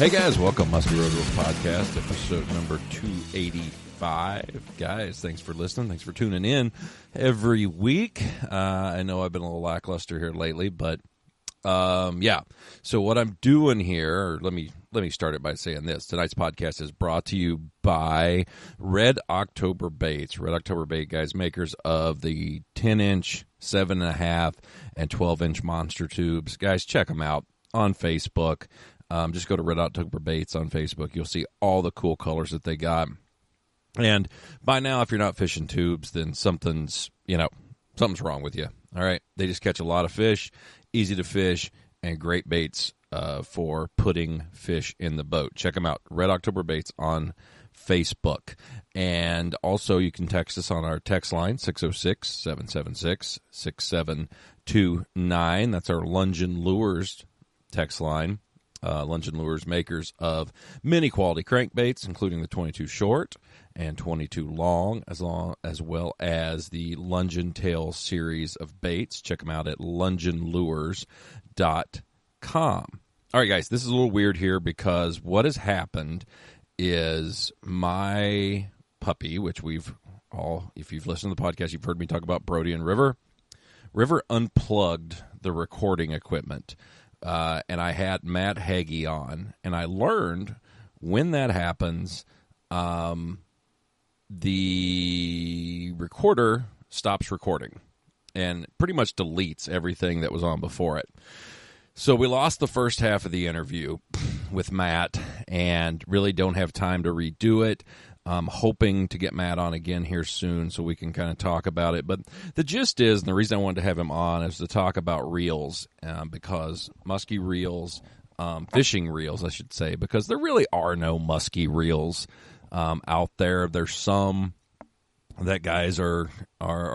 Hey guys, welcome Musky Road Rules Podcast, episode number 285. Guys, thanks for listening. Thanks for tuning in every week. I know I've been a little lackluster here lately, but yeah. So what I'm doing here, or let me start it by saying this. Tonight's podcast is brought to you by Red October Baits. Red October Bait, guys, makers of the 10-inch, 7.5, and 12-inch monster tubes. Guys, check them out on Facebook. Just go to Red October Baits on Facebook. You'll see all the cool colors that they got. And by now, if you're not fishing tubes, then something's wrong with you. All right. They just catch a lot of fish, easy to fish, and great baits for putting fish in the boat. Check them out. Red October Baits on Facebook. And also you can text us on our text line, 606-776-6729. That's our Lungeon Lures text line. Lungeon Lures, makers of many quality crankbaits, including the 22 short and 22 long, as well as the Lungeon Tail series of baits. Check them out at lungeonlures.com. All right, guys, this is a little weird here because what has happened is my puppy, which if you've listened to the podcast, you've heard me talk about Brody and River. River unplugged the recording equipment. And I had Matt Hegy on, and I learned when that happens, the recorder stops recording and pretty much deletes everything that was on before it. So we lost the first half of the interview with Matt and really don't have time to redo it. I'm hoping to get Matt on again here soon so we can kind of talk about it. But the gist is, and the reason I wanted to have him on is to talk about reels, because musky reels, fishing reels, I should say, because there really are no musky reels out there. There's some that guys are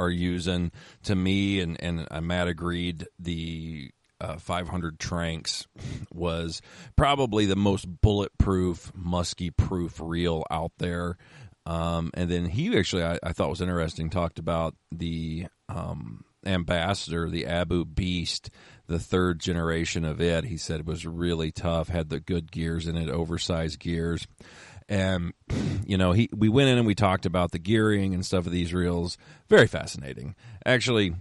using. To me, and Matt agreed, the 500 Tranks was probably the most bulletproof, musky-proof reel out there. And then he actually, I thought was interesting, talked about the Ambassador, the Abu Beast, the third generation of it. He said it was really tough, had the good gears in it, oversized gears. And, we went in and we talked about the gearing and stuff of these reels. Very fascinating. Actually,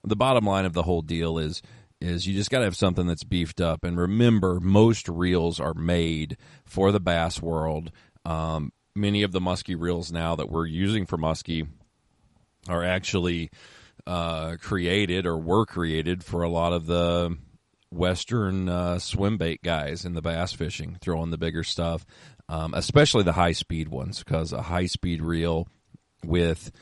the bottom line of the whole deal is you just got to have something that's beefed up. And remember, most reels are made for the bass world. Many of the musky reels now that we're using for musky are actually created or were created for a lot of the Western swim bait guys in the bass fishing, throwing the bigger stuff, especially the high-speed ones, because a high-speed reel with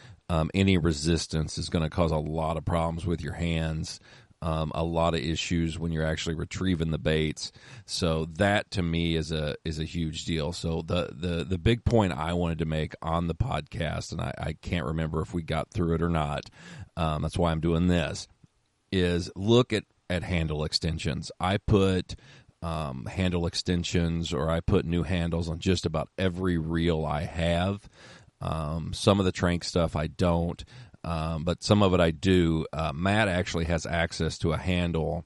any resistance is going to cause a lot of problems with your hands. A lot of issues when you're actually retrieving the baits. So that to me is a huge deal. So the big point I wanted to make on the podcast, and I can't remember if we got through it or not, that's why I'm doing this, is look at handle extensions. I put handle extensions, or I put new handles on just about every reel I have. Some of the Trank stuff I don't. But some of it I do. Matt actually has access to a handle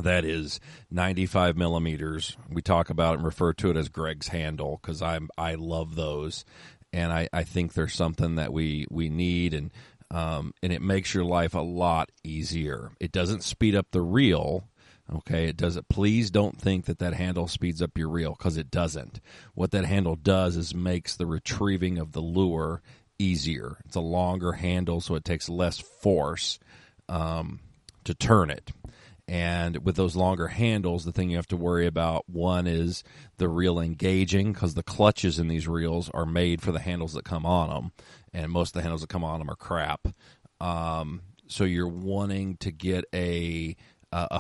that is 95 millimeters. We talk about it and refer to it as Gregg's handle because I love those, and I think there's something that we need, and it makes your life a lot easier. It doesn't speed up the reel. Okay, it doesn't. Please don't think that handle speeds up your reel, because it doesn't. What that handle does is makes the retrieving of the lure easier. It's a longer handle, so it takes less force to turn it. And with those longer handles, the thing you have to worry about, one, is the reel engaging, because the clutches in these reels are made for the handles that come on them, and most of the handles that come on them are crap. So you're wanting to get a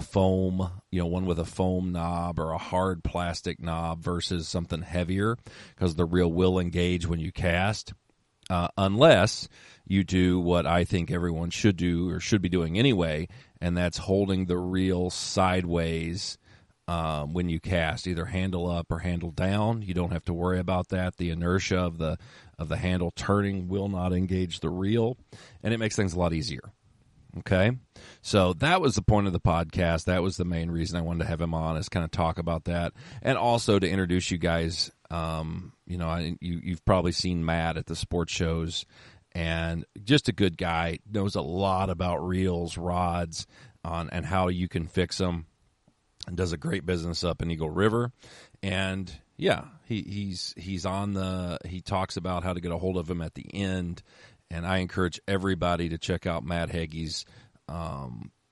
foam, one with a foam knob or a hard plastic knob versus something heavier, because the reel will engage when you cast. Unless you do what I think everyone should do, or should be doing anyway, and that's holding the reel sideways when you cast, either handle up or handle down. You don't have to worry about that. The inertia of the handle turning will not engage the reel, and it makes things a lot easier. Okay. So that was the point of the podcast. That was the main reason I wanted to have him on, is kind of talk about that. And also to introduce you guys. You've probably seen Matt at the sports shows, and just a good guy, knows a lot about reels, rods, and how you can fix them, and does a great business up in Eagle River. And yeah, he's on he talks about how to get a hold of him at the end. And I encourage everybody to check out Matt Hegy's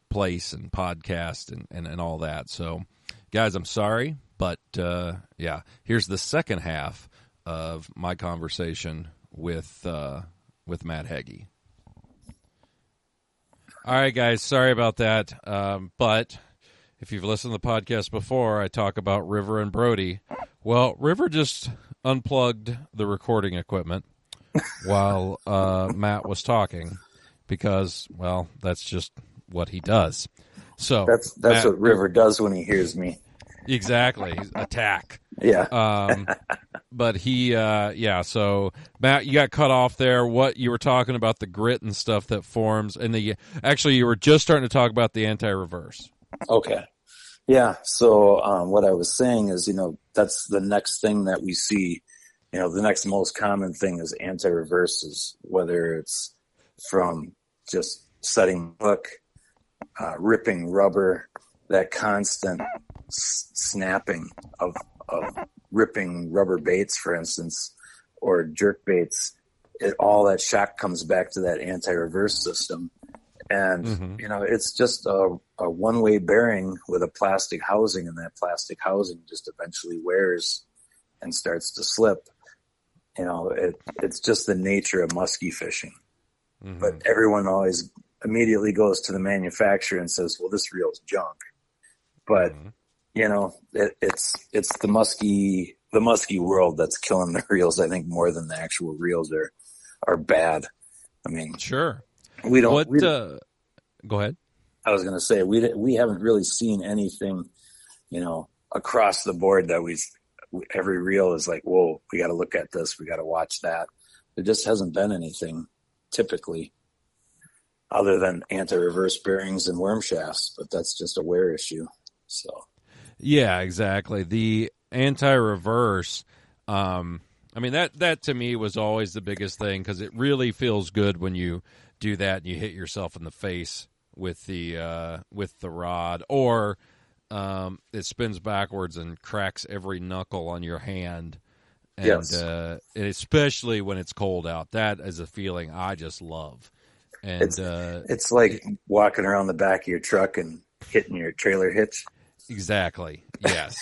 place and podcast and all that. So, guys, I'm sorry, but here's the second half of my conversation with Matt Hegy. All right, guys, sorry about that. But if you've listened to the podcast before, I talk about River and Brody. Well, River just unplugged the recording equipment while Matt was talking, because, well, that's just what he does. So that's Matt, what River does when he hears me. Exactly. Attack. Yeah. But he, so Matt, you got cut off there. What you were talking about, the grit and stuff that forms, and actually you were just starting to talk about the anti-reverse. Okay. Yeah. So what I was saying is, that's the next thing that we see. The next most common thing is anti-reverses, whether it's from just setting hook, ripping rubber, that constant snapping of ripping rubber baits, for instance, or jerk baits. All that shock comes back to that anti-reverse system. And, it's just a one-way bearing with a plastic housing, and that plastic housing just eventually wears and starts to slip. It's just the nature of muskie fishing. Mm-hmm. But everyone always immediately goes to the manufacturer and says, well, this reel's junk. But, it's the muskie world that's killing the reels, I think, more than the actual reels are bad. I mean, sure. We don't. Go ahead. I was going to say, we haven't really seen anything, across the board that every reel is like, whoa, we got to look at this. We got to watch that. There just hasn't been anything typically other than anti-reverse bearings and worm shafts, but that's just a wear issue. So, yeah, exactly. The anti-reverse, that to me was always the biggest thing, because it really feels good when you do that and you hit yourself in the face with the rod, or it spins backwards and cracks every knuckle on your hand. And, yes. Especially when it's cold out. That is a feeling I just love. And it's like walking around the back of your truck and hitting your trailer hitch. Exactly. Yes.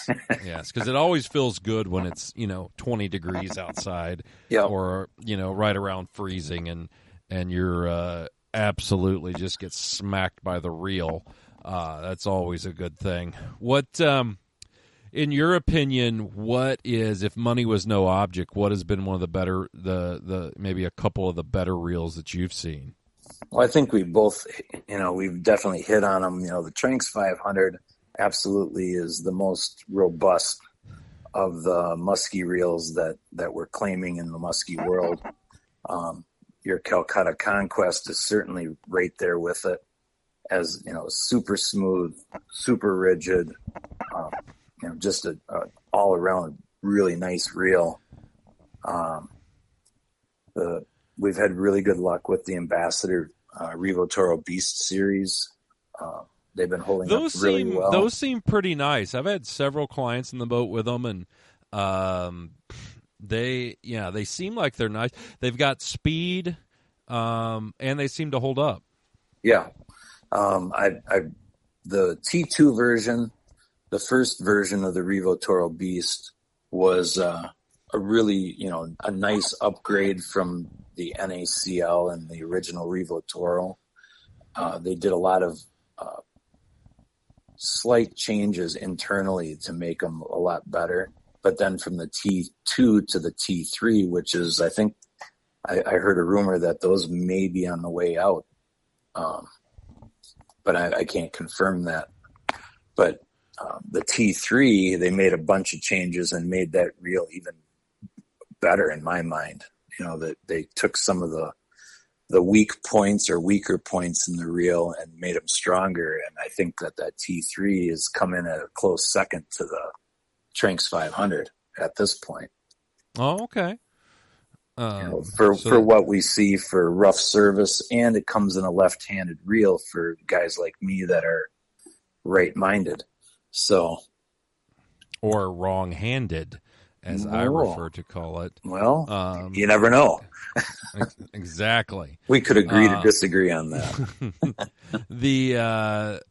Yes. Because it always feels good when it's 20 degrees outside, or right around freezing, and you're absolutely just get smacked by the reel. That's always a good thing. What, in your opinion, what is, if money was no object, what has been one of the better, the maybe a couple of the better reels that you've seen? Well, I think we both, we've definitely hit on them. The Tranks 500 absolutely is the most robust of the muskie reels that we're claiming in the muskie world. Your Calcutta Conquest is certainly right there with it, as super smooth, super rigid, just a all around really nice reel. We've had really good luck with the Ambassador Revo Toro Beast series. They've been holding up really well. Those seem pretty nice. I've had several clients in the boat with them, and they seem like they're nice. They've got speed, and they seem to hold up. Yeah. The T2 version, the first version of the Revo Toro Beast, was a really, a nice upgrade from the NACL and the original Revo Toro. They did a lot of slight changes internally to make them a lot better. But then from the T2 to the T3, which is, I think, I heard a rumor that those may be on the way out. But I can't confirm that. But the T3, they made a bunch of changes and made that reel even better in my mind. That they took some of the the weak points or weaker points in the reel and made them stronger. And I think that T3 has come in at a close second to the Tranx 500 at this point. Oh, okay. For what we see for rough service, and it comes in a left-handed reel for guys like me that are right-minded. So, or wrong-handed, as I refer to call it. Well, you never know. Exactly. We could agree to disagree on that.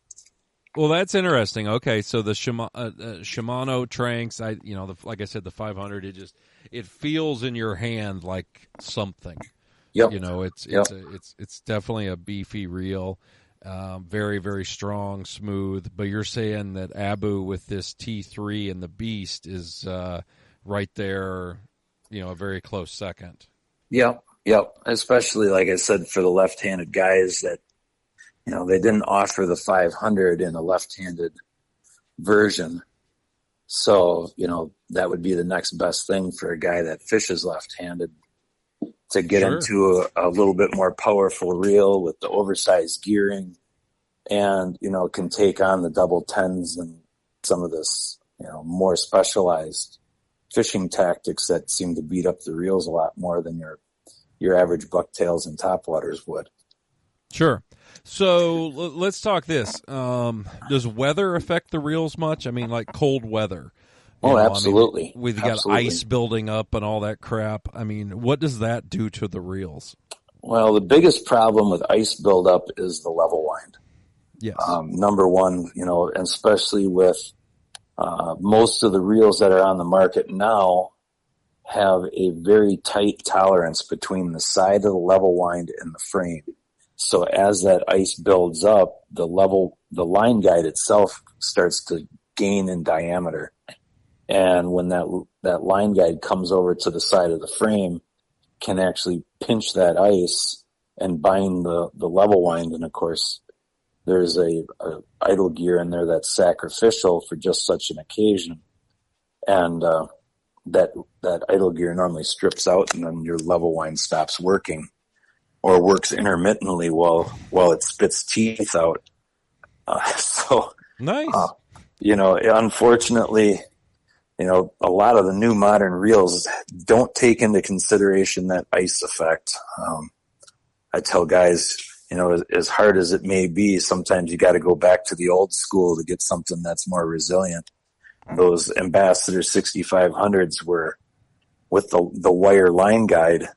Well, that's interesting. Okay, so the Shimano Tranx, like I said, the 500, it feels in your hand like something. Yep. It's definitely a beefy reel, very, very strong, smooth. But you're saying that Abu with this T3 and the Beast is right there, a very close second. Yep. Especially, like I said, for the left-handed guys that, they didn't offer the 500 in a left-handed version. So, that would be the next best thing for a guy that fishes left-handed to get into a little bit more powerful reel with the oversized gearing and, can take on the double tens and some of this, more specialized fishing tactics that seem to beat up the reels a lot more than your average bucktails and topwaters would. Sure. So let's talk this. Does weather affect the reels much? I mean, like cold weather. Absolutely. We've got ice building up and all that crap. I mean, what does that do to the reels? Well, the biggest problem with ice buildup is the level wind. Yes. Number one, and especially with most of the reels that are on the market now have a very tight tolerance between the side of the level wind and the frame. So as that ice builds up, the line guide itself starts to gain in diameter. And when that line guide comes over to the side of the frame, can actually pinch that ice and bind the level wind. And of course, there's a idle gear in there that's sacrificial for just such an occasion. And that idle gear normally strips out, and then your level wind stops working, or works intermittently while it spits teeth out. So nice. Unfortunately, a lot of the new modern reels don't take into consideration that ice effect. I tell guys, as hard as it may be, sometimes you got to go back to the old school to get something that's more resilient. Those Ambassador 6500s were, with the wire line guide,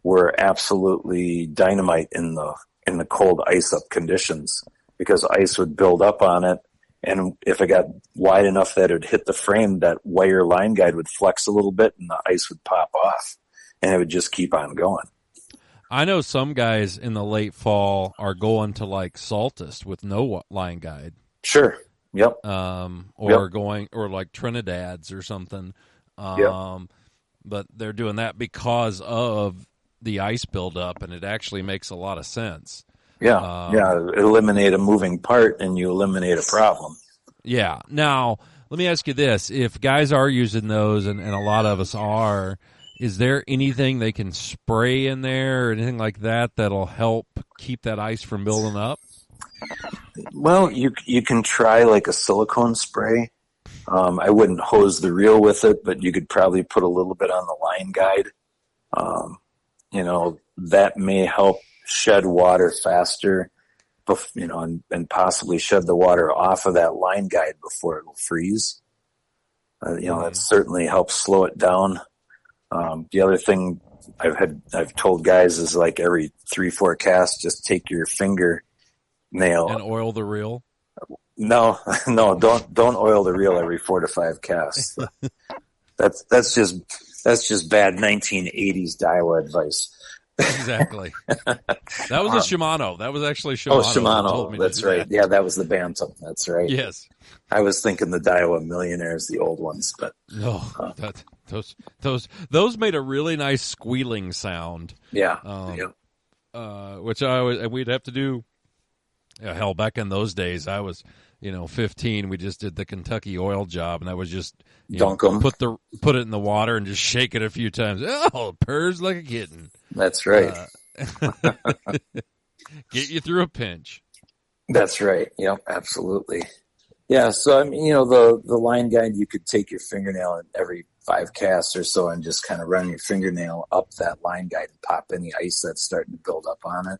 were absolutely dynamite in the cold ice up conditions, because ice would build up on it. And if it got wide enough that it would hit the frame, that wire line guide would flex a little bit and the ice would pop off, and it would just keep on going. I know some guys in the late fall are going to like Saltist with no line guide. Sure. Yep. Going, or like Trinidad's or something. But they're doing that because of the ice buildup, and it actually makes a lot of sense. Yeah. Eliminate a moving part and you eliminate a problem. Yeah. Now, let me ask you this. If guys are using those, and a lot of us are, is there anything they can spray in there or anything like that that'll help keep that ice from building up? Well, you can try like a silicone spray. I wouldn't hose the reel with it, but you could probably put a little bit on the line guide. That may help shed water faster, and possibly shed the water off of that line guide before it'll freeze. That certainly helps slow it down. The other thing I've told guys is, like, every 3-4 casts, just take your finger nail and oil the reel. No, don't oil the reel every 4 to 5 casts. That's just bad 1980s Daiwa advice. Exactly. That was a Shimano. That was actually Shimano. Oh, Shimano. That's right. Yeah, that was the Bantam. That's right. Yes. I was thinking the Daiwa Millionaires, the old ones, but no, those made a really nice squealing sound. Yeah. Which we'd have to do. Hell, back in those days, I was 15. We just did the Kentucky oil job, and I was just dunk them, put it in the water and just shake it a few times. Oh, it purrs like a kitten. That's right. Get you through a pinch. That's right. Yep, absolutely. Yeah, so I mean, the line guide, you could take your fingernail and every 5 casts or so and just kind of run your fingernail up that line guide and pop any ice that's starting to build up on it.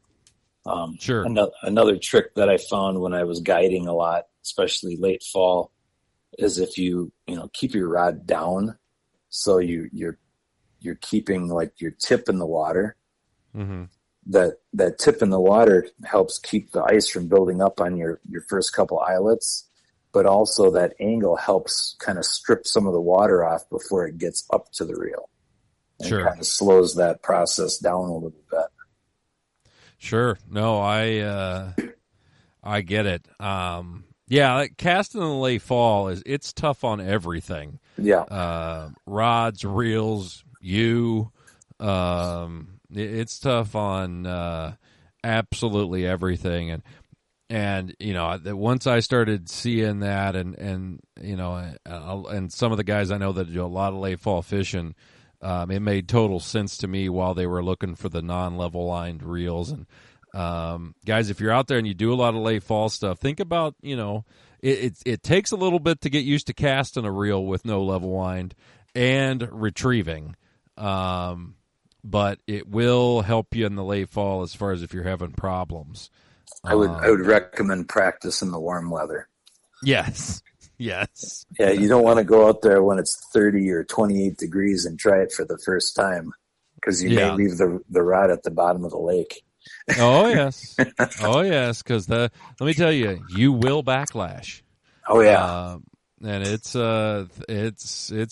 Sure. Another trick that I found when I was guiding a lot, especially late fall, is if you keep your rod down, so you're keeping like your tip in the water. Mm-hmm. That tip in the water helps keep the ice from building up on your first couple eyelets, but also that angle helps kind of strip some of the water off before it gets up to the reel, and Sure. kind of slows that process down a little bit. Sure. No, I get it. Yeah, like casting in the late fall it's tough on everything. Yeah. Rods, reels, it's tough on absolutely everything. And once I started seeing that, and some of the guys I know that do a lot of late fall fishing, it made total sense to me while they were looking for the non-level lined reels. And guys, if you're out there and you do a lot of late fall stuff, think about it takes a little bit to get used to casting a reel with no level wind and retrieving. But it will help you in the late fall as far as if you're having problems. I would recommend practice in the warm weather. Yes. Yes. Yeah, you don't want to go out there when it's 30 or 28 degrees and try it for the first time, because you may leave the rod at the bottom of the lake. Oh, yes. Oh, yes, because let me tell you, you will backlash. Oh, yeah. And it's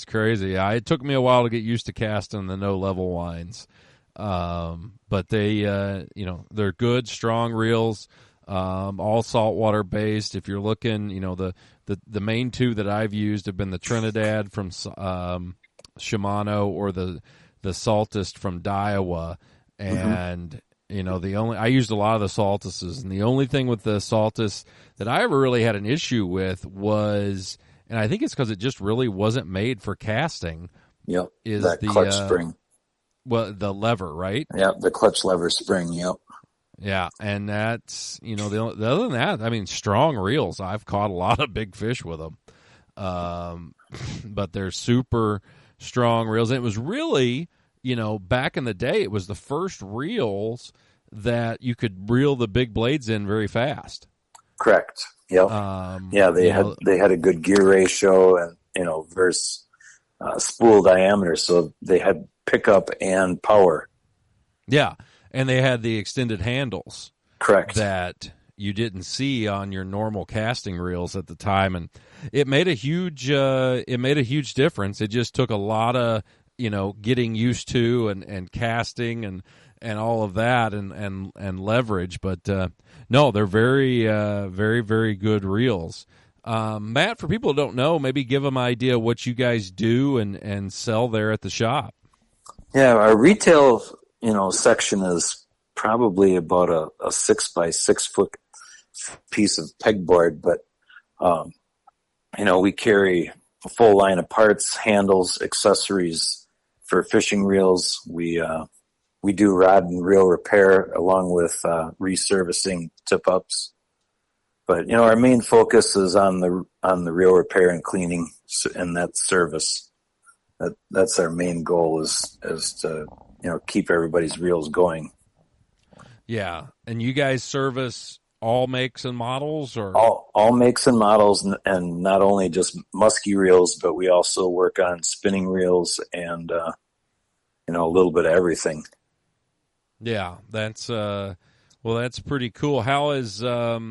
crazy. It took me a while to get used to casting the no level winds. But they, they're good, strong reels, all saltwater based. If you're looking, the main two that I've used have been the Trinidad from Shimano, or the Saltist from Daiwa. And, I used a lot of the Saltists, and the only thing with the Saltist that I ever really had an issue with was, and I think it's because it just really wasn't made for casting. Yep. Is that the clutch spring. Well, the lever, right? Yep, the clutch lever spring. Yep. Yeah, and that's other than that, I mean, strong reels. I've caught a lot of big fish with them, but they're super strong reels. And it was really, back in the day, it was the first reels that you could reel the big blades in very fast. Correct. Yep. They had a good gear ratio and versus spool diameter, so they had pickup and power. Yeah, and they had the extended handles. Correct. That you didn't see on your normal casting reels at the time, and it made a huge difference. It just took a lot of getting used to and casting and all of that and leverage. But no, they're very very very good reels. Matt, for people who don't know, maybe give them an idea what you guys do and sell there at the shop. Yeah, our retail, section is probably about a 6 by 6 foot piece of pegboard, but we carry a full line of parts, handles, accessories for fishing reels. We do rod and reel repair along with resurfacing tip ups. But our main focus is on the reel repair and cleaning and that service. That's our main goal is to keep everybody's reels going. Yeah, and you guys service all makes and models, or all makes and models, and not only just musky reels, but we also work on spinning reels and a little bit of everything. Yeah, that's that's pretty cool. How is have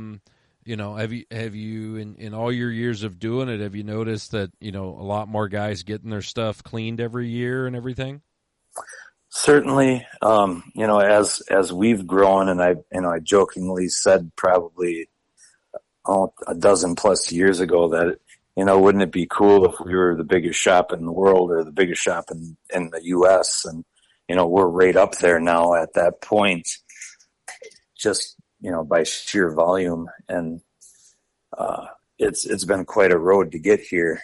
you in all your years of doing it, have you noticed that a lot more guys getting their stuff cleaned every year and everything? Certainly, as we've grown, and I jokingly said probably a dozen plus years ago that wouldn't it be cool if we were the biggest shop in the world or the biggest shop in the U.S. and we're right up there now at that point, just by sheer volume, and it's been quite a road to get here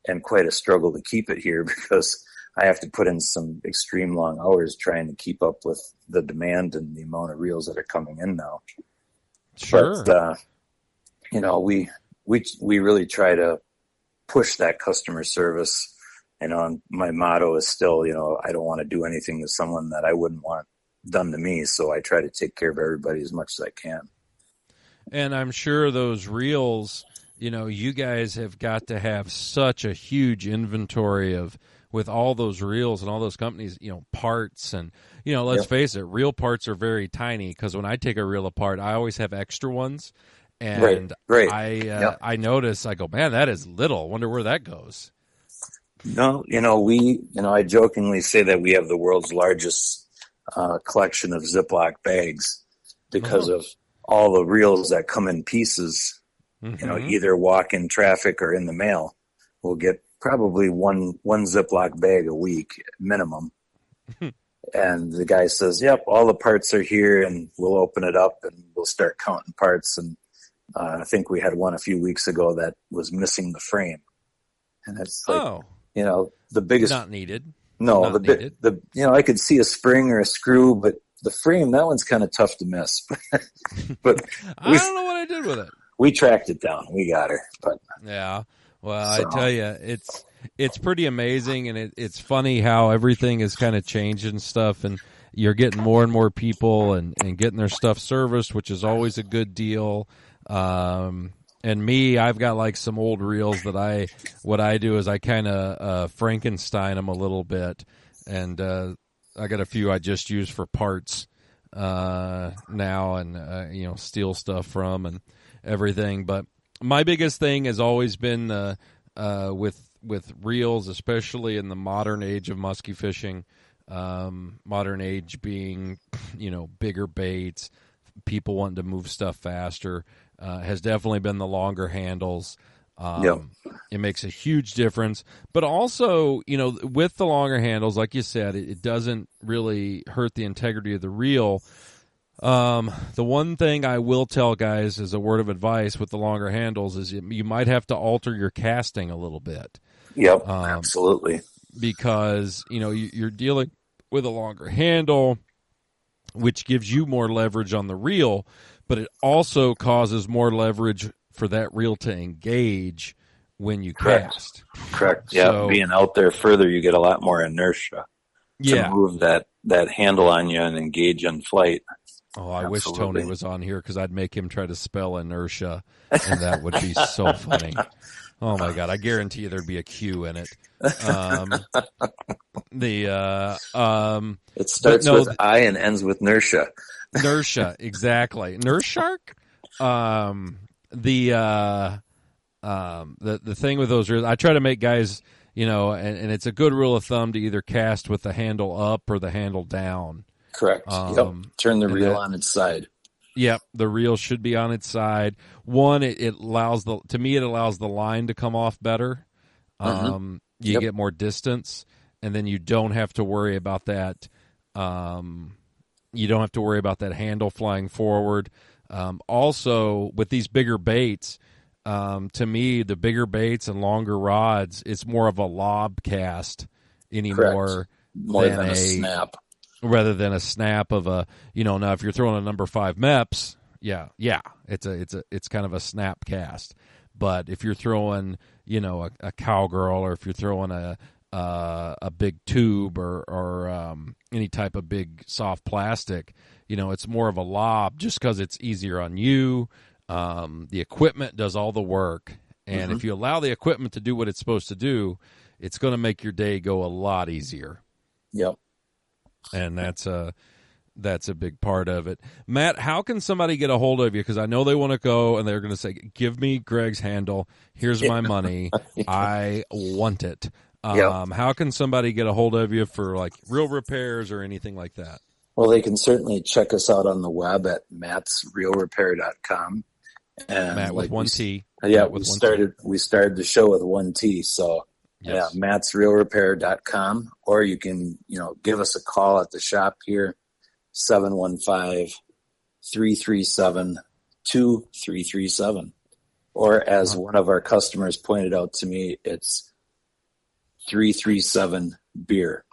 and quite a struggle to keep it here, because I have to put in some extreme long hours trying to keep up with the demand and the amount of reels that are coming in now. Sure. But, we really try to push that customer service. And my motto is still, I don't want to do anything to someone that I wouldn't want done to me. So I try to take care of everybody as much as I can. And I'm sure those reels, you guys have got to have such a huge inventory with all those reels and all those companies, parts. And, let's face it, reel parts are very tiny, because when I take a reel apart, I always have extra ones. And right. I notice, I go, man, that is little. I wonder where that goes. No, I jokingly say that we have the world's largest collection of Ziploc bags because of all the reels that come in pieces, either walk in traffic or in the mail. We'll get probably one Ziploc bag a week minimum. And the guy says, yep, all the parts are here, and we'll open it up and we'll start counting parts. And I think we had one a few weeks ago that was missing the frame. And it's like, the biggest. Not needed. No, Not needed. I could see a spring or a screw, but the frame, that one's kind of tough to miss. But I don't know what I did with it. We tracked it down. We got her. But yeah. Well, I tell you, it's pretty amazing, and it's funny how everything is kind of changed and stuff, and you're getting more and more people and getting their stuff serviced, which is always a good deal. And me, I've got like some old reels that what I do is I kind of Frankenstein them a little bit, and I got a few I just use for parts now, and steal stuff from and everything. But my biggest thing has always been with reels, especially in the modern age of musky fishing. Modern age being, bigger baits, people wanting to move stuff faster, has definitely been the longer handles. It makes a huge difference. But also, with the longer handles, like you said, it doesn't really hurt the integrity of the reel. The one thing I will tell guys as a word of advice with the longer handles is you might have to alter your casting a little bit. Yep, absolutely. Because, you're dealing with a longer handle, which gives you more leverage on the reel, but it also causes more leverage for that reel to engage when you cast. Correct. Yeah, so, being out there further, you get a lot more inertia to move that handle on you and engage in flight. Oh, I wish Tony was on here, because I'd make him try to spell inertia, and that would be so funny. Oh my God! I guarantee you there'd be a Q in it. It starts with I and ends with inertia. Inertia, exactly. Nershark. The thing with those reels, I try to make guys, and it's a good rule of thumb to either cast with the handle up or the handle down. Correct. Turn the reel on its side. Yep, the reel should be on its side. One, it allows the line to come off better. You get more distance, and then you don't have to worry about that. You don't have to worry about that handle flying forward. Also, with these bigger baits, to me, the bigger baits and longer rods, it's more of a lob cast anymore. More than a snap. Rather than a snap of a, now if you're throwing a number 5 MEPS, it's kind of a snap cast. But if you're throwing, a cowgirl, or if you're throwing a big tube or any type of big soft plastic, it's more of a lob, just because it's easier on you. The equipment does all the work, and if you allow the equipment to do what it's supposed to do, it's going to make your day go a lot easier. Yep. And that's a big part of it. Matt, how can somebody get a hold of you? Because I know they want to go, and they're going to say, give me Gregg's handle. Here's my money. I want it. How can somebody get a hold of you for like reel repairs or anything like that? Well, they can certainly check us out on the web at mattsreelrepair.com. And Matt with one T. Yeah, we started the show with one T. So yes. mattsreelrepair.com, or you can, give us a call at the shop here, 715-337-2337. Or as one of our customers pointed out to me, it's 337 beer.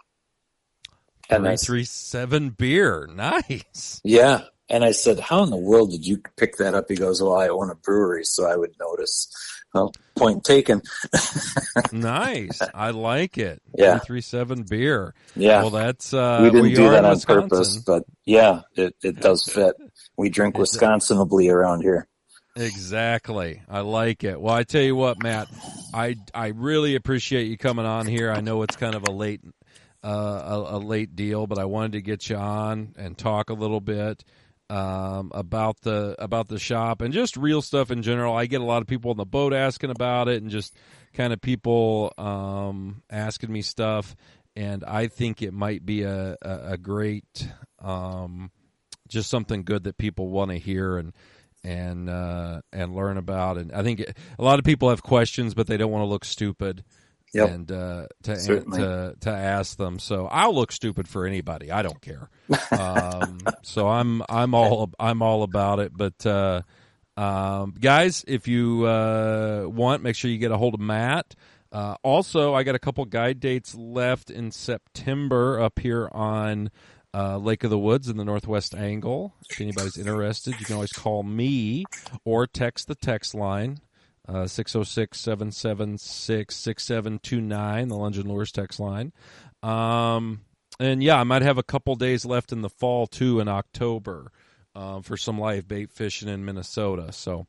And 337 beer. Nice. Yeah. And I said, how in the world did you pick that up? He goes, well, I own a brewery, so I would notice. Well, point taken. Nice. I like it. Yeah. 337 beer. Yeah. Well, that's, we didn't do that on Wisconsin. purpose, but yeah, it does fit. We drink Wisconsinably around here. Exactly. I like it. Well, I tell you what, Matt, I really appreciate you coming on here. I know it's kind of a late deal, but I wanted to get you on and talk a little bit about the shop and just real stuff in general. I get a lot of people on the boat asking about it and just kind of people asking me stuff, and I think it might be a great just something good that people want to hear and learn about. And I think a lot of people have questions, but they don't want to look stupid. Yep. And to ask them. So I'll look stupid for anybody. I don't care. So I'm all about it. But guys, if you want, make sure you get a hold of Matt. Also, I got a couple guide dates left in September up here on Lake of the Woods in the Northwest Angle. If anybody's interested, you can always call me or text the text line. 606-776-6729, the Lunge and Lures text line. And yeah, I might have a couple days left in the fall too in October for some live bait fishing in Minnesota. So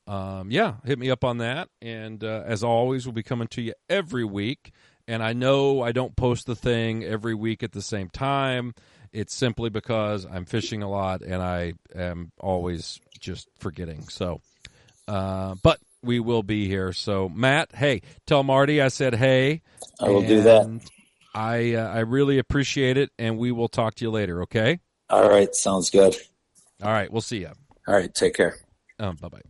yeah, hit me up on that. And as always, we'll be coming to you every week. And I know I don't post the thing every week at the same time. It's simply because I'm fishing a lot and I am always just forgetting. So, but we will be here. So, Matt, hey, tell Marty I said hey. I will do that. I really appreciate it, and we will talk to you later, okay? All right. Sounds good. All right. We'll see you. All right. Take care. Bye-bye.